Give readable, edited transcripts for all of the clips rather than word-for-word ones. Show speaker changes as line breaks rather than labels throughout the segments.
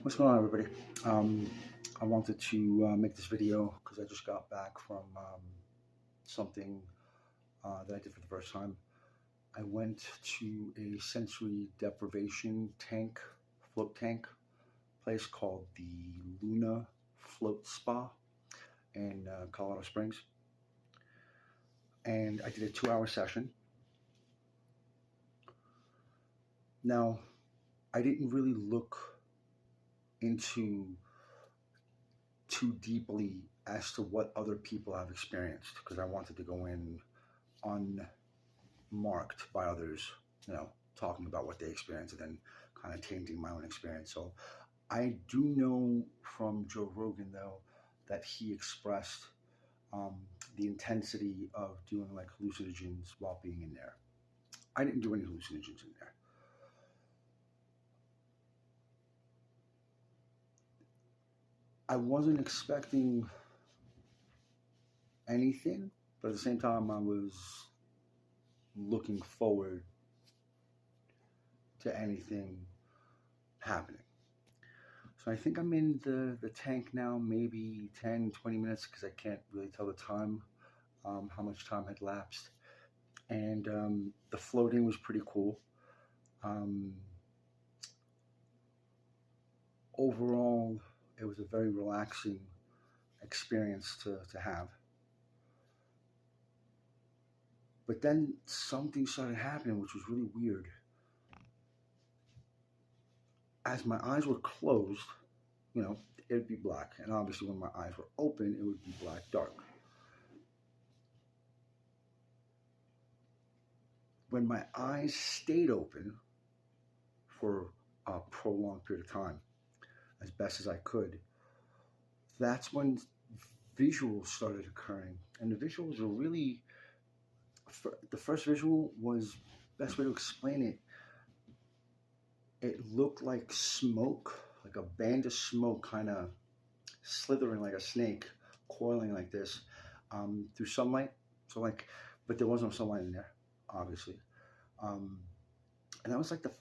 What's going on, everybody? I wanted to make this video because I just got back from something that I did for the first time. I went to a sensory deprivation float tank place called the Luna Float Spa in Colorado Springs. And I did a 2-hour session. Now, I didn't really look into too deeply as to what other people have experienced because I wanted to go in unmarked by others, talking about what they experienced and then kind of tainting my own experience. So I do know from Joe Rogan, though, that he expressed the intensity of doing like hallucinogens while being in there. I didn't do any hallucinogens in there. I wasn't expecting anything, but at the same time, I was looking forward to anything happening. So I think I'm in the tank now, maybe 10, 20 minutes, because I can't really tell the time, how much time had lapsed. And the floating was pretty cool. Overall, it was a very relaxing experience to have. But then something started happening, which was really weird. As my eyes were closed, it would be black. And obviously when my eyes were open, it would be black dark. When my eyes stayed open for a prolonged period of time, as best as I could, that's when visuals started occurring. And the visuals were really, the first visual was, best way to explain it, it looked like smoke, like a band of smoke kind of slithering like a snake, coiling like this through sunlight. But there was no sunlight in there, obviously. And that was like the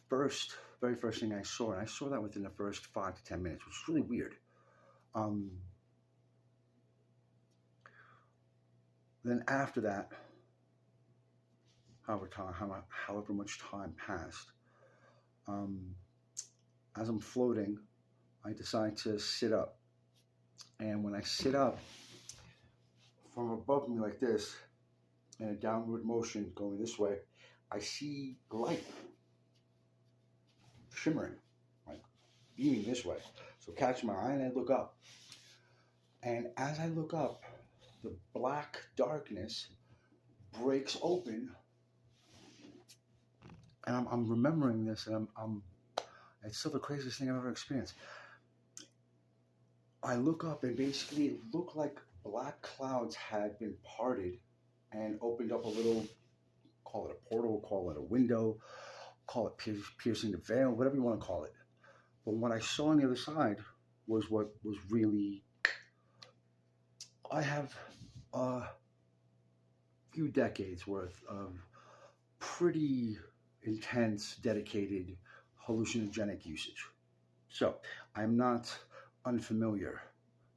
very first thing I saw. And I saw that within the first 5 to 10 minutes, which was really weird. Then after that, however much time passed, as I'm floating, I decide to sit up. And when I sit up, from above me like this, in a downward motion going this way, I see light shimmering, like beaming this way. So catch my eye and I look up. And as I look up, the black darkness breaks open. And I'm remembering this, and it's still the craziest thing I've ever experienced. I look up and basically it looked like black clouds had been parted and opened up a little, call it a portal, call it a window, call it piercing the veil, whatever you want to call it. But what I saw on the other side was what was really, I have a few decades worth of pretty intense, dedicated hallucinogenic usage. So I'm not unfamiliar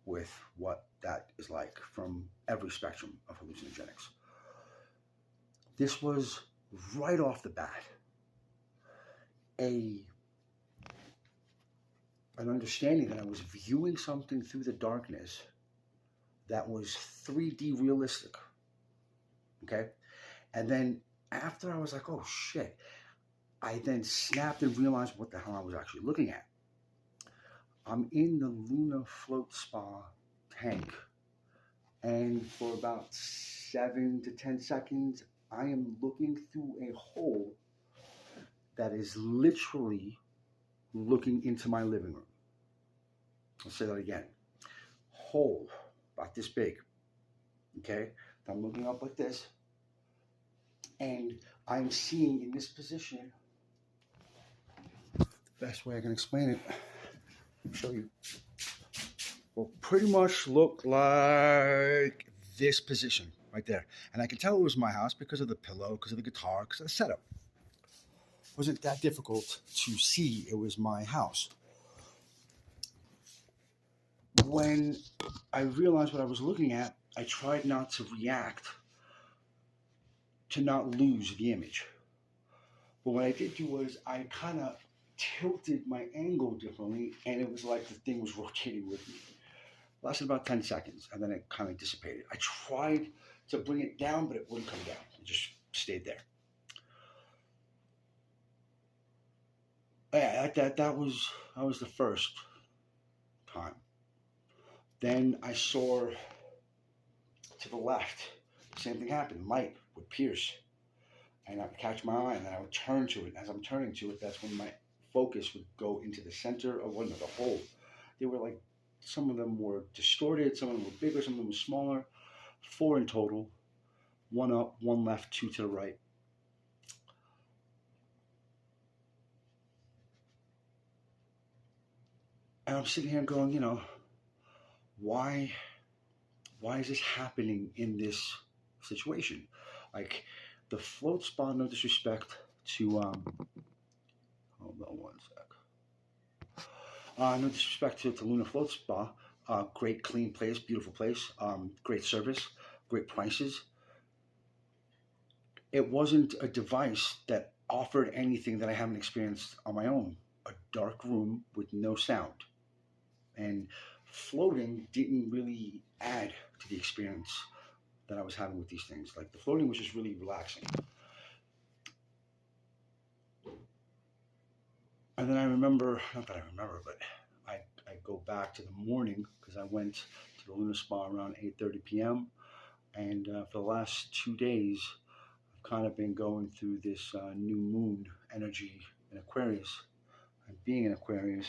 with what that is like from every spectrum of hallucinogenics. This was right off the bat an understanding that I was viewing something through the darkness that was 3D realistic. Okay? And then after I was like, oh shit, I then snapped and realized what the hell I was actually looking at. I'm in the Luna Float Spa tank, and for about 7 to 10 seconds, I am looking through a hole that is literally looking into my living room. I'll say that again. Hole about this big. Okay? I'm looking up like this, and I'm seeing in this position, the best way I can explain it, I'll show you, will pretty much look like this position right there. And I can tell it was my house because of the pillow, because of the guitar, because of the setup. It wasn't that difficult to see it was my house. when I realized what I was looking at, I tried not to react, to not lose the image. But what I did do was I kind of tilted my angle differently, and it was like the thing was rotating with me. It lasted about 10 seconds, and then it kind of dissipated. I tried to bring it down, but it wouldn't come down. It just stayed there. Yeah, that was the first time. Then I saw to the left, the same thing happened. Light would pierce, and I would catch my eye, and then I would turn to it. As I'm turning to it, that's when my focus would go into the center of one of the hole. They were like, some of them were distorted, some of them were bigger, some of them were smaller. 4 in total, 1 up, 1 left, 2 to the right. And I'm sitting here going, why is this happening in this situation? Like, the float spa, no disrespect to, hold on one sec. No disrespect to Luna Float Spa. Great, clean place, beautiful place, great service, great prices. It wasn't a device that offered anything that I haven't experienced on my own. A dark room with no sound. And floating didn't really add to the experience that I was having with these things. Like, the floating was just really relaxing. And then I remember, not that I remember, but I go back to the morning, because I went to the Luna Spa around 8:30 p.m. And for the last 2 days, I've kind of been going through this new moon energy in Aquarius. And being in Aquarius,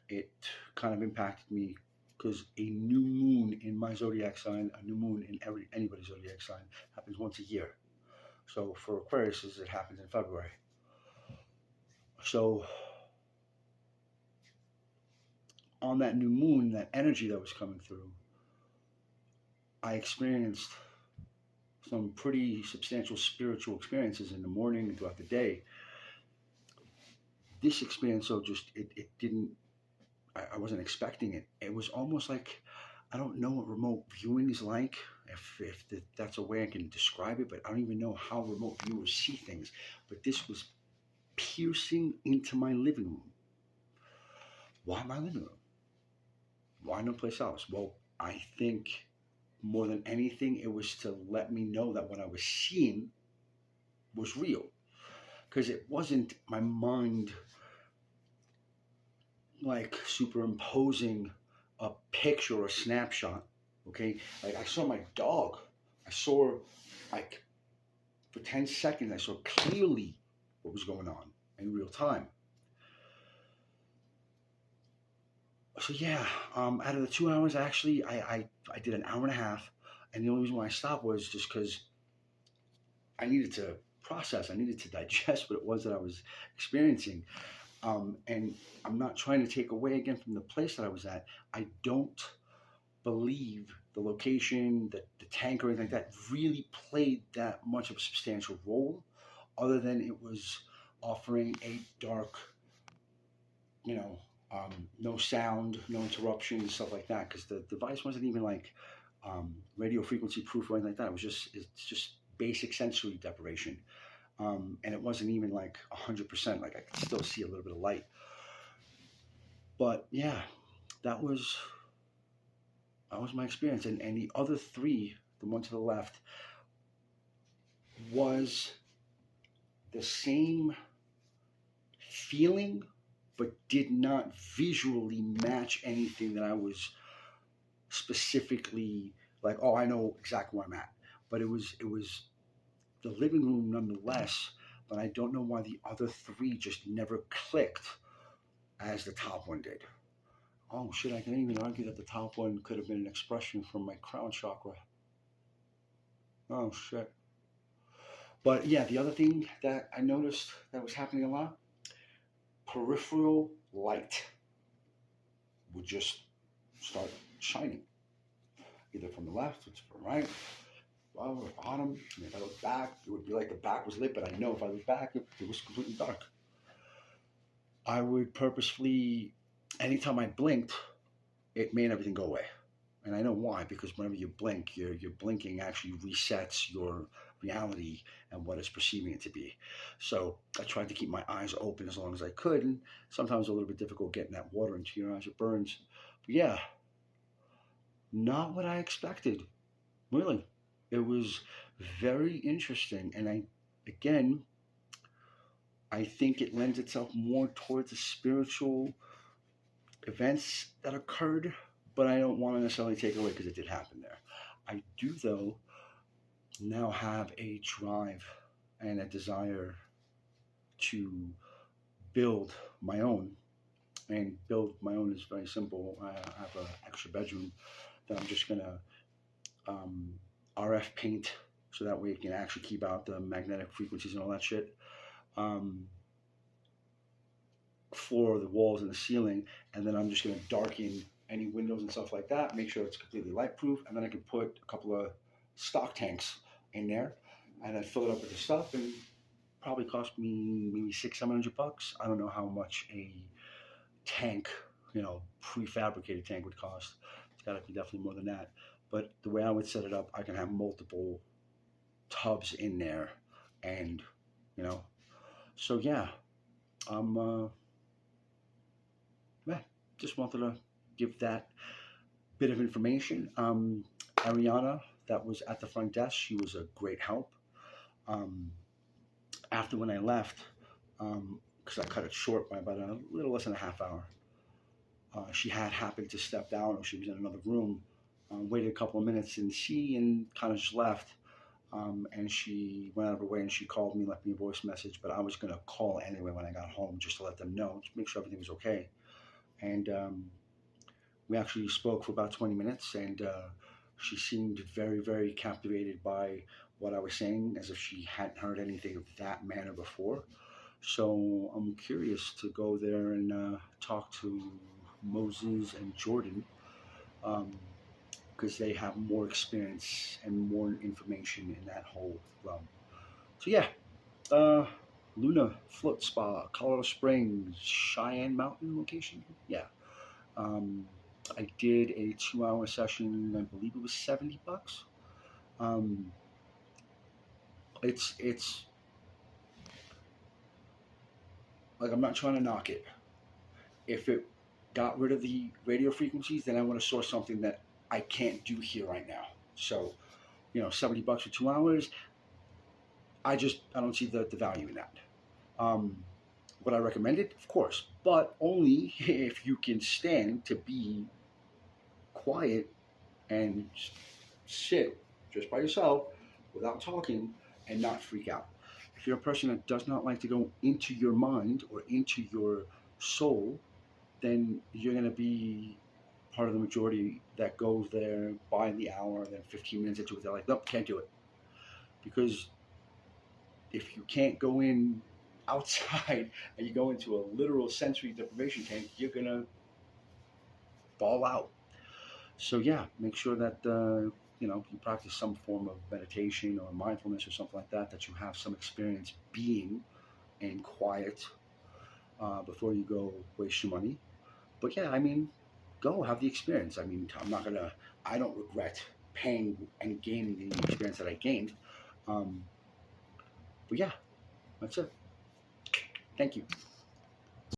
it kind of impacted me, because a new moon in my zodiac sign, a new moon in anybody's zodiac sign, happens once a year. So for Aquarius, it happens in February. So on that new moon, that energy that was coming through, I experienced some pretty substantial spiritual experiences in the morning and throughout the day. This experience, so just, it didn't, I wasn't expecting it. It was almost like, I don't know what remote viewing is like, if that's a way I can describe it, but I don't even know how remote viewers see things. But this was piercing into my living room. Why my living room? Why no place else? Well, I think more than anything, it was to let me know that what I was seeing was real. Because it wasn't my mind like superimposing a picture or a snapshot. Okay, like, I saw my dog. I saw, like, for 10 seconds, I saw clearly what was going on in real time. So yeah, out of the 2 hours, actually, I did an hour and a half, and the only reason why I stopped was just because I needed to process, I needed to digest what it was that I was experiencing. And I'm not trying to take away again from the place that I was at. I don't believe the location, the tank, or anything like that really played that much of a substantial role, other than it was offering a dark, no sound, no interruptions, stuff like that. Because the device wasn't even like radio frequency proof or anything like that. It's just basic sensory deprivation. And it wasn't even like 100%. Like, I could still see a little bit of light. But yeah, that was my experience. And the other 3, the one to the left, was the same feeling, but did not visually match anything that I was specifically like, oh, I know exactly where I'm at. But it was the living room nonetheless, but I don't know why the other 3 just never clicked as the top one did. Oh shit, I can even argue that the top one could have been an expression from my crown chakra. Oh shit. But yeah, the other thing that I noticed that was happening a lot, peripheral light would just start shining, either from the left or from the right, above or bottom. And if I look back, it would be like the back was lit, but I know if I look back, it was completely dark. I would purposefully, anytime I blinked, it made everything go away. And I know why, because whenever you blink, your blinking actually resets your reality and what it's perceiving it to be. So I tried to keep my eyes open as long as I could, and sometimes a little bit difficult getting that water into your eyes, it burns. But yeah, not what I expected, really. It was very interesting, and again, I think it lends itself more towards the spiritual events that occurred, but I don't want to necessarily take it away because it did happen there. I do, though, now have a drive and a desire to build my own. And build my own is very simple. I have an extra bedroom that I'm just going to RF paint so that way it can actually keep out the magnetic frequencies and all that shit. Floor, the walls, and the ceiling, and then I'm just going to darken any windows and stuff like that, make sure it's completely light proof, and then I can put a couple of stock tanks in there and then fill it up with the stuff, and probably cost me maybe $600-700. I don't know how much a tank, prefabricated tank would cost. It's got to be definitely more than that. But the way I would set it up, I can have multiple tubs in there, and so yeah, I'm just wanted to give that bit of information. Ariana, that was at the front desk, she was a great help. After when I left, because I cut it short by about a little less than a half hour, she had happened to step down, or she was in another room, waited a couple of minutes, and she kind of just left. And she went out of her way and she called me, left me a voice message, but I was going to call anyway when I got home just to let them know, to make sure everything was okay. And we actually spoke for about 20 minutes, and she seemed very, very captivated by what I was saying, as if she hadn't heard anything of that manner before. So I'm curious to go there and talk to Moses and Jordan, because they have more experience and more information in that whole realm. So yeah, Luna Float Spa, Colorado Springs, Cheyenne Mountain location. Yeah. I did a 2-hour session. I believe it was $70. It's like, I'm not trying to knock it. If it got rid of the radio frequencies, then I want to source something that I can't do here right now. So, $70 for 2 hours. I don't see the value in that. Would I recommend it? Of course, but only if you can stand to be quiet and sit just by yourself without talking and not freak out. If you're a person that does not like to go into your mind or into your soul, then you're going to be part of the majority that goes there by the hour, and then 15 minutes into it, they're like, nope, can't do it. Because if you can't go in outside and you go into a literal sensory deprivation tank, you're going to ball out. So yeah, make sure that you practice some form of meditation or mindfulness or something like that, that you have some experience being in quiet before you go waste your money. But yeah, go have the experience. I don't regret paying and gaining the experience that I gained. But yeah, that's it. Thank you.